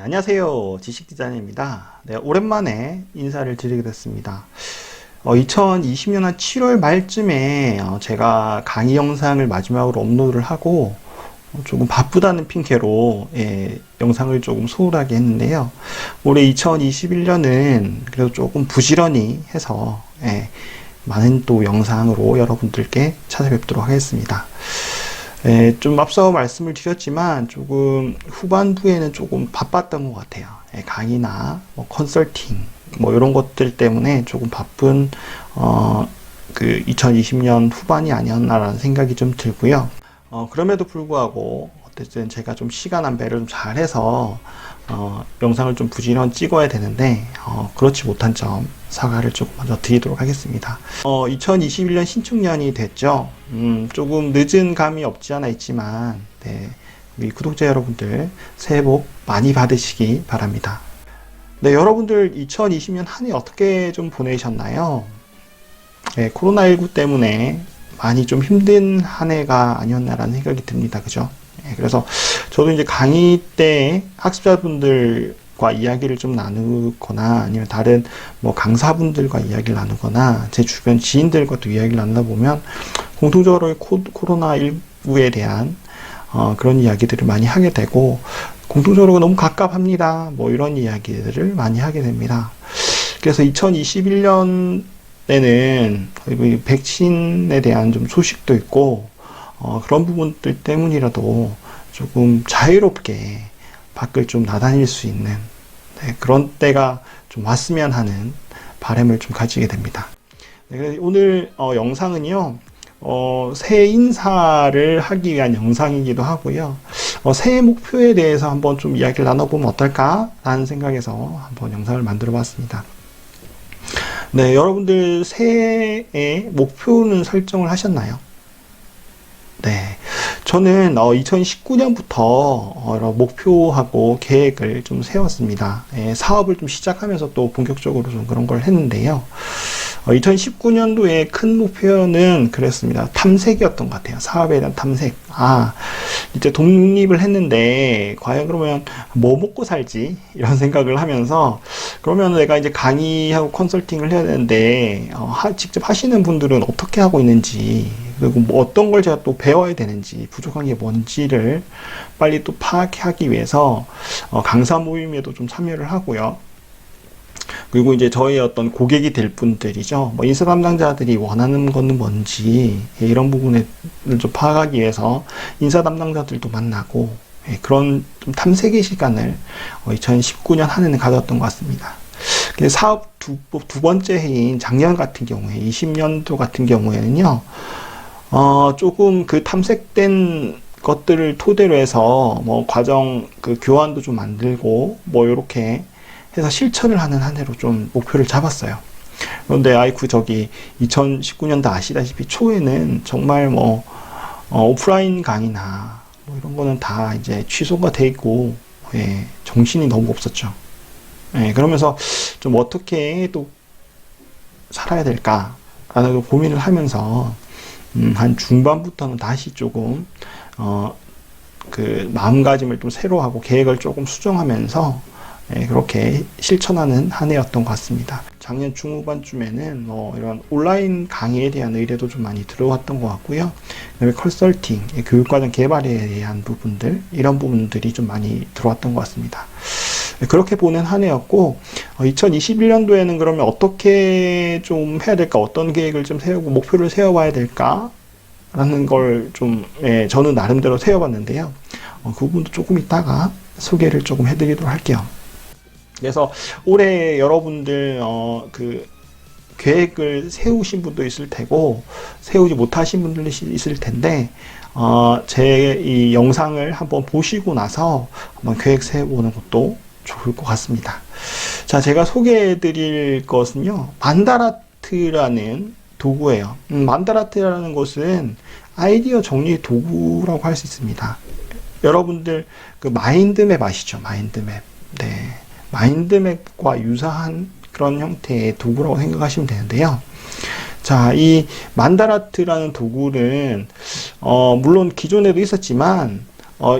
안녕하세요. 지식디자인입니다. 네, 오랜만에 인사를 드리게 됐습니다. 2020년 한 7월 말쯤에 제가 강의 영상을 마지막으로 업로드를 하고 조금 바쁘다는 핑계로 영상을 조금 소홀하게 했는데요. 올해 2021년은 그래도 조금 부지런히 해서 많은 또 영상으로 여러분들께 찾아뵙도록 하겠습니다. 좀 앞서 말씀을 드렸지만 조금 후반부에는 조금 바빴던 것 같아요. 강의나 컨설팅 이런 것들 때문에 조금 바쁜 그 2020년 후반이 아니었나라는 생각이 좀 들고요. 그럼에도 불구하고 어쨌든 제가 좀 시간 안배를 좀 잘해서 영상을 좀 부지런히 찍어야 되는데 그렇지 못한 점 사과를 조금 먼저 드리도록 하겠습니다. 2021년 신축년이 됐죠. 조금 늦은 감이 없지 않아 있지만 우리 구독자 여러분들 새해 복 많이 받으시기 바랍니다. 네, 여러분들 2020년 한 해 어떻게 좀 보내셨나요? 코로나19 때문에 많이 좀 힘든 한 해가 아니었나라는 생각이 듭니다. 그죠? 그래서 저도 이제 강의 때 학습자분들과 이야기를 좀 나누거나 아니면 다른 강사분들과 이야기를 나누거나 제 주변 지인들과 또 이야기를 나누다 보면 공통적으로 코로나19에 대한 그런 이야기들을 많이 하게 되고 공통적으로 너무 갑갑합니다. 이런 이야기들을 많이 하게 됩니다. 그래서 2021년에는 백신에 대한 좀 소식도 있고 그런 부분들 때문이라도 조금 자유롭게 밖을 좀 나다닐 수 있는 그런 때가 좀 왔으면 하는 바람을 좀 가지게 됩니다. 오늘 영상은요 새해 인사를 하기 위한 영상이기도 하고요. 새해 목표에 대해서 한번 좀 이야기를 나눠보면 어떨까 라는 생각에서 한번 영상을 만들어 봤습니다. 네, 여러분들 새해의 목표는 설정을 하셨나요? 네, 저는 2019년부터 목표하고 계획을 좀 세웠습니다. 사업을 좀 시작하면서 또 본격적으로 좀 그런 걸 했는데요. 2019년도에 큰 목표는 그랬습니다. 탐색이었던 것 같아요. 사업에 대한 탐색. 이제 독립을 했는데 과연 그러면 뭐 먹고 살지? 이런 생각을 하면서 그러면 내가 이제 강의하고 컨설팅을 해야 되는데 직접 하시는 분들은 어떻게 하고 있는지 그리고 어떤 걸 제가 또 배워야 되는지 부족한 게 뭔지를 빨리 또 파악하기 위해서 강사 모임에도 좀 참여를 하고요. 그리고 이제 저희 어떤 고객이 될 분들이죠. 인사 담당자들이 원하는 거는 뭔지 이런 부분을 좀 파악하기 위해서 인사 담당자들도 만나고 그런 좀 탐색의 시간을 2019년 한 해는 가졌던 것 같습니다. 사업 두 번째 해인 작년 같은 경우에 20년도 같은 경우에는요. 조금 그 탐색된 것들을 토대로 해서 과정 그 교환도 좀 만들고 요렇게 해서 실천을 하는 한 해로 좀 목표를 잡았어요. 그런데 저기 2019년도 아시다시피 초에는 정말 오프라인 강의나 이런 거는 다 이제 취소가 돼 있고 정신이 너무 없었죠. 그러면서 좀 어떻게 또 살아야 될까라는 고민을 하면서 한 중반부터는 다시 조금 그 마음가짐을 좀 새로 하고 계획을 조금 수정하면서 그렇게 실천하는 한 해였던 것 같습니다. 작년 중후반쯤에는 이런 온라인 강의에 대한 의뢰도 좀 많이 들어왔던 것 같고요. 그다음에 컨설팅, 교육과정 개발에 대한 부분들 이런 부분들이 좀 많이 들어왔던 것 같습니다. 그렇게 보는 한 해였고 2021년도에는 그러면 어떻게 좀 해야 될까, 어떤 계획을 좀 세우고 목표를 세워봐야 될까 라는 걸 좀 저는 나름대로 세워봤는데요. 그 부분도 조금 이따가 소개를 조금 해드리도록 할게요. 그래서 올해 여러분들 그 계획을 세우신 분도 있을 테고 세우지 못하신 분들도 있을 텐데 제 이 영상을 한번 보시고 나서 한번 계획 세워보는 것도 좋을 것 같습니다. 자, 제가 소개해 드릴 것은요 만다라트라는 도구예요. 만다라트라는 것은 아이디어 정리 도구라고 할 수 있습니다. 여러분들 그 마인드맵 아시죠? 마인드맵. 네. 마인드맵과 유사한 그런 형태의 도구라고 생각하시면 되는데요. 자, 이 만다라트라는 도구는 물론 기존에도 있었지만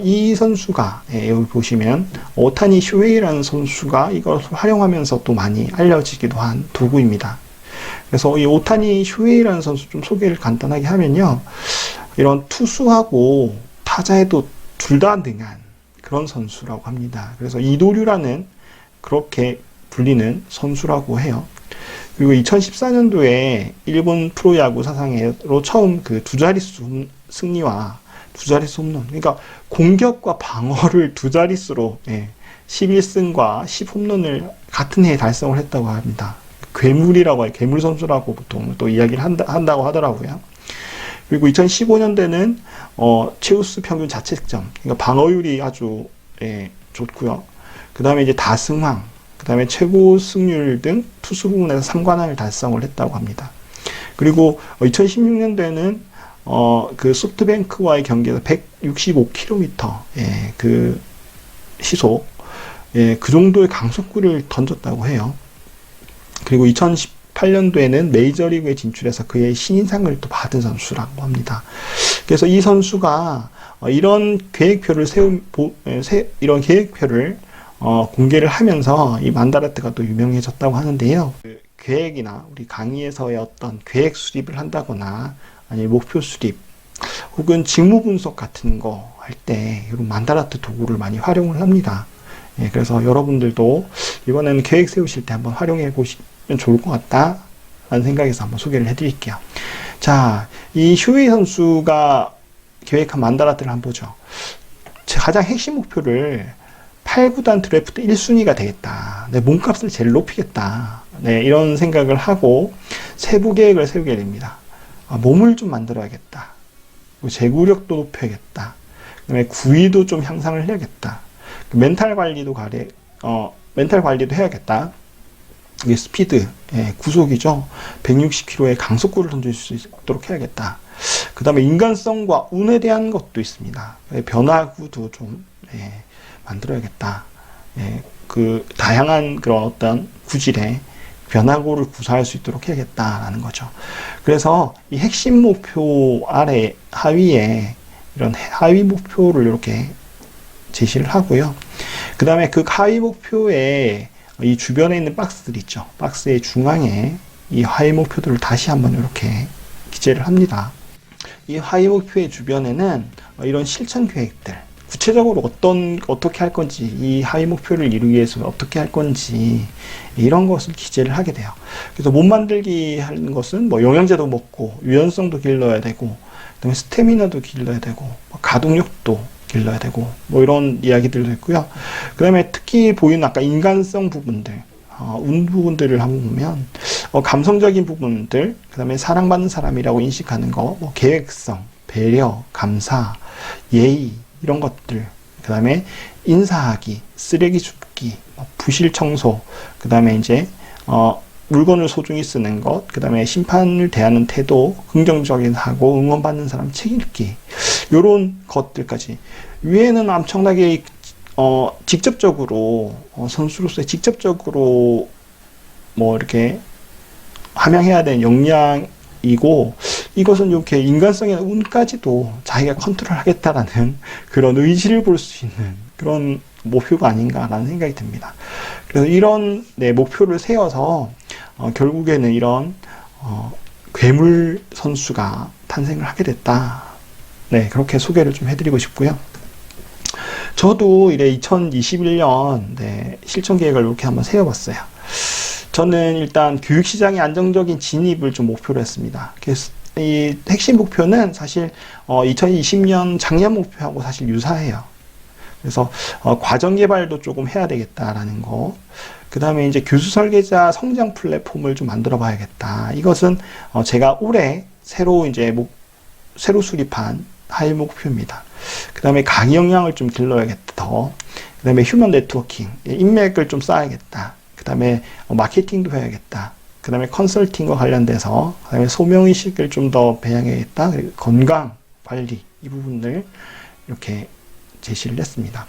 이 선수가, 여기 보시면, 오타니 쇼헤이라는 선수가 이걸 활용하면서 또 많이 알려지기도 한 도구입니다. 그래서 이 오타니 쇼헤이라는 선수 좀 소개를 간단하게 하면요. 이런 투수하고 타자에도 둘 다 능한 그런 선수라고 합니다. 그래서 이도류라는 그렇게 불리는 선수라고 해요. 그리고 2014년도에 일본 프로야구 사상으로 처음 그 두 자릿수 승리와 두 자릿수 홈런, 그러니까 공격과 방어를 두 자릿수로 11승과 10홈런을 같은 해에 달성을 했다고 합니다. 괴물이라고 해요. 괴물 선수라고 보통 또 이야기를 한다고 하더라고요. 그리고 2015년대는 최우수 평균 자책점, 그러니까 방어율이 아주 좋고요. 그 다음에 이제 다승왕, 그 다음에 최고 승률 등 투수 부문에서 3관왕을 달성을 했다고 합니다. 그리고 2016년도에는 그 소프트뱅크와의 경기에서 165km 그 시속 그 정도의 강속구를 던졌다고 해요. 그리고 2018년도에는 메이저리그에 진출해서 그의 신인상을 또 받은 선수라고 합니다. 그래서 이 선수가 이런 계획표를 이런 계획표를 공개를 하면서 이 만다라트가 또 유명해졌다고 하는데요. 그 계획이나 우리 강의에서의 어떤 계획 수립을 한다거나 아니면 목표 수립 혹은 직무 분석 같은 거 할 때 이런 만다라트 도구를 많이 활용을 합니다. 그래서 여러분들도 이번에는 계획 세우실 때 한번 활용해 보시면 좋을 것 같다 라는 생각에서 한번 소개를 해 드릴게요. 자, 이 쇼헤이 선수가 계획한 만다라트를 한번 보죠. 가장 핵심 목표를 8구단 드래프트 1순위가 되겠다. 내 몸값을 제일 높이겠다. 이런 생각을 하고 세부 계획을 세우게 됩니다. 몸을 좀 만들어야겠다. 제구력도 높여야겠다. 그다음에 구위도 좀 향상을 해야겠다. 멘탈 관리도 해야겠다. 이게 스피드, 구속이죠. 160km의 강속구를 던질 수 있도록 해야겠다. 그 다음에 인간성과 운에 대한 것도 있습니다. 변화구도 좀 만들어야겠다. 그 다양한 그런 어떤 구질의 변화구를 구사할 수 있도록 해야겠다라는 거죠. 그래서 이 핵심 목표 아래 하위에 이런 하위 목표를 이렇게 제시를 하고요. 그 다음에 그 하위 목표에 이 주변에 있는 박스들 있죠. 박스의 중앙에 이 하위 목표들을 다시 한번 이렇게 기재를 합니다. 이 하위 목표의 주변에는 이런 실천 계획들, 구체적으로 어떻게 할 건지, 이 하위 목표를 이루기 위해서 어떻게 할 건지, 이런 것을 기재를 하게 돼요. 그래서 몸 만들기 하는 것은 뭐 영양제도 먹고, 유연성도 길러야 되고, 그 다음에 스태미나도 길러야 되고, 가동력도 길러야 되고, 뭐 이런 이야기들도 있고요. 그 다음에 특히 보이는 아까 인간성 부분들, 운 부분들을 한번 보면, 감성적인 부분들, 그 다음에 사랑받는 사람이라고 인식하는 거, 뭐 계획성, 배려, 감사, 예의, 이런 것들, 그 다음에 인사하기, 쓰레기 줍기, 부실 청소, 그 다음에 이제 물건을 소중히 쓰는 것, 그 다음에 심판을 대하는 태도, 긍정적인 사고, 응원받는 사람 책임있기, 요런 것들까지. 위에는 엄청나게 직접적으로 선수로서 직접적으로 뭐 이렇게 함양해야 되는 역량이고, 이것은 이렇게 인간성의 운까지도 자기가 컨트롤 하겠다라는 그런 의지를 볼 수 있는 그런 목표가 아닌가라는 생각이 듭니다. 그래서 이런 목표를 세워서 결국에는 이런 괴물 선수가 탄생을 하게 됐다. 그렇게 소개를 좀 해드리고 싶고요. 저도 이래 2021년 실천 계획을 이렇게 한번 세워봤어요. 저는 일단 교육시장의 안정적인 진입을 좀 목표로 했습니다. 그래서 이 핵심 목표는 사실 2020년 작년 목표하고 사실 유사해요. 그래서 과정 개발도 조금 해야 되겠다라는 거. 그 다음에 이제 교수 설계자 성장 플랫폼을 좀 만들어 봐야겠다. 이것은 제가 올해 새로 수립한 하위 목표입니다. 그 다음에 강의 역량을 좀 길러야겠다. 그 다음에 휴먼 네트워킹, 인맥을 좀 쌓아야겠다. 그 다음에 마케팅도 해야겠다. 그 다음에 컨설팅과 관련돼서, 그 다음에 소명의식을 좀 더 배양해야겠다. 그리고 건강 관리, 이 부분을 이렇게 제시를 했습니다.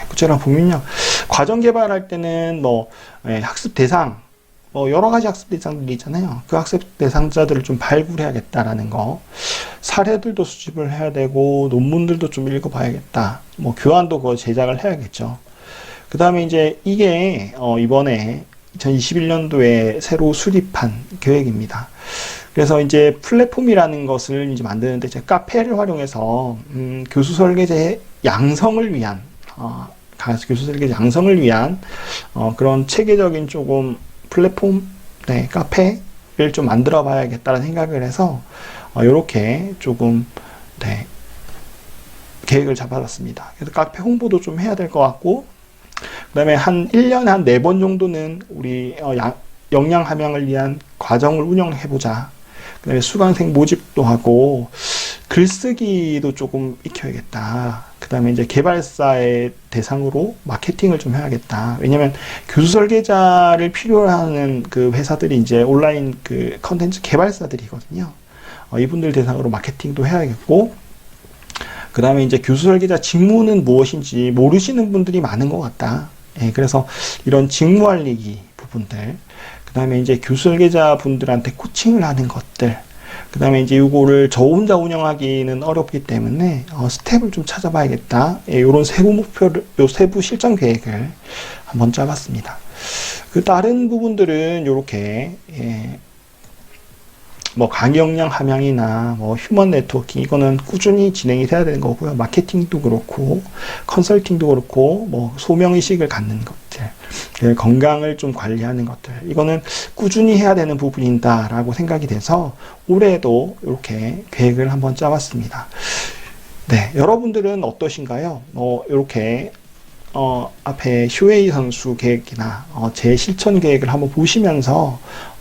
구체적으로 보면요. 과정 개발할 때는 학습 대상, 여러 가지 학습 대상들이 있잖아요. 그 학습 대상자들을 좀 발굴해야겠다라는 거. 사례들도 수집을 해야 되고 논문들도 좀 읽어봐야겠다. 뭐 교환도 그거 제작을 해야겠죠. 그 다음에 이제 이게 이번에 2021년도에 새로 수립한 계획입니다. 그래서 이제 플랫폼이라는 것을 이제 만드는데 이제 카페를 활용해서 교수 설계제 양성을 위한 교수 설계제 양성을 위한 그런 체계적인 조금 플랫폼, 네, 카페를 좀 만들어 봐야겠다는 생각을 해서 이렇게 조금 네, 계획을 잡아봤습니다. 그래서 카페 홍보도 좀 해야 될 것 같고, 그 다음에 한 1년에 한 4번 정도는 우리 역량 함양을 위한 과정을 운영해보자. 그 다음에 수강생 모집도 하고 글쓰기도 조금 익혀야겠다. 그 다음에 이제 개발사의 대상으로 마케팅을 좀 해야겠다. 왜냐면 교수 설계자를 필요로 하는 그 회사들이 이제 온라인 그 컨텐츠 개발사들이거든요. 이분들 대상으로 마케팅도 해야겠고, 그 다음에 이제 교수 설계자 직무는 무엇인지 모르시는 분들이 많은 것 같다. 예, 그래서 이런 직무 알리기 부분들, 그 다음에 이제 교수 설계자 분들한테 코칭을 하는 것들, 그 다음에 이제 이거를 저 혼자 운영하기는 어렵기 때문에 스텝을 좀 찾아봐야겠다. 예, 이런 세부 목표를, 요 세부 실전 계획을 한번 짜봤습니다. 그 다른 부분들은 이렇게 뭐 강의 역량 함양이나 뭐 휴먼 네트워킹, 이거는 꾸준히 진행이 돼야 되는 거고요. 마케팅도 그렇고 컨설팅도 그렇고 뭐 소명의식을 갖는 것들, 건강을 좀 관리하는 것들, 이거는 꾸준히 해야 되는 부분이다 라고 생각이 돼서 올해도 이렇게 계획을 한번 짜봤습니다. 네, 여러분들은 어떠신가요? 이렇게 앞에 휴웨이 선수 계획이나 제 실천 계획을 한번 보시면서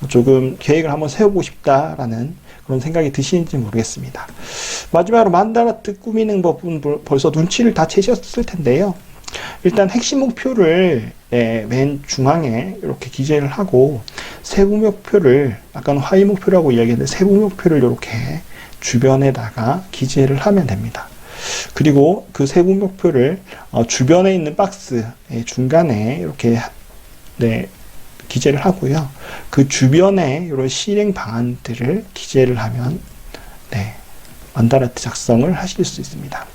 조금 계획을 한번 세워보고 싶다라는 그런 생각이 드시는지 모르겠습니다. 마지막으로 만다라트 꾸미는 법은 벌써 눈치를 다 채셨을 텐데요. 일단 핵심 목표를 맨 중앙에 이렇게 기재를 하고, 세부 목표를 약간 화이 목표라고 이야기했는데 세부 목표를 이렇게 주변에다가 기재를 하면 됩니다. 그리고 그 세부 목표를 주변에 있는 박스 중간에 이렇게 기재를 하고요. 그 주변에 이런 실행 방안들을 기재를 하면 만다라트 작성을 하실 수 있습니다.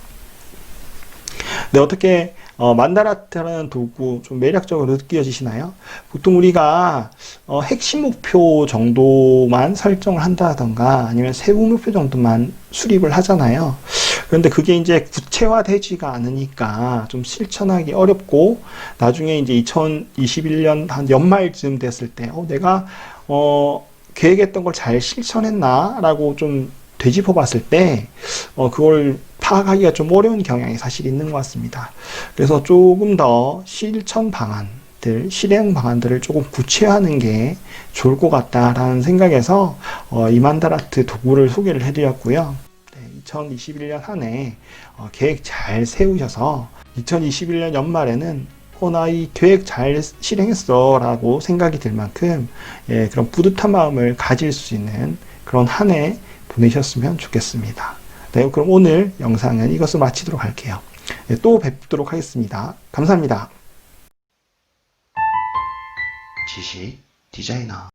네, 어떻게 만다라트라는 도구 좀 매력적으로 느껴지시나요? 보통 우리가 핵심 목표 정도만 설정을 한다던가 아니면 세부 목표 정도만 수립을 하잖아요. 그런데 그게 이제 구체화되지가 않으니까 좀 실천하기 어렵고, 나중에 이제 2021년 한 연말쯤 됐을 때 내가 계획했던 걸 잘 실천했나? 라고 좀 되짚어 봤을 때 그걸 파악하기가 좀 어려운 경향이 사실 있는 것 같습니다. 그래서 조금 더 실천 방안들, 실행 방안들을 조금 구체화하는 게 좋을 것 같다라는 생각에서 이 만다라트 도구를 소개를 해드렸고요. 2021년 한 해 계획 잘 세우셔서 2021년 연말에는 나 이 계획 잘 실행했어 라고 생각이 들 만큼 그런 뿌듯한 마음을 가질 수 있는 그런 한 해 보내셨으면 좋겠습니다. 네, 그럼 오늘 영상은 이것을 마치도록 할게요. 또 뵙도록 하겠습니다. 감사합니다. 지식 디자이너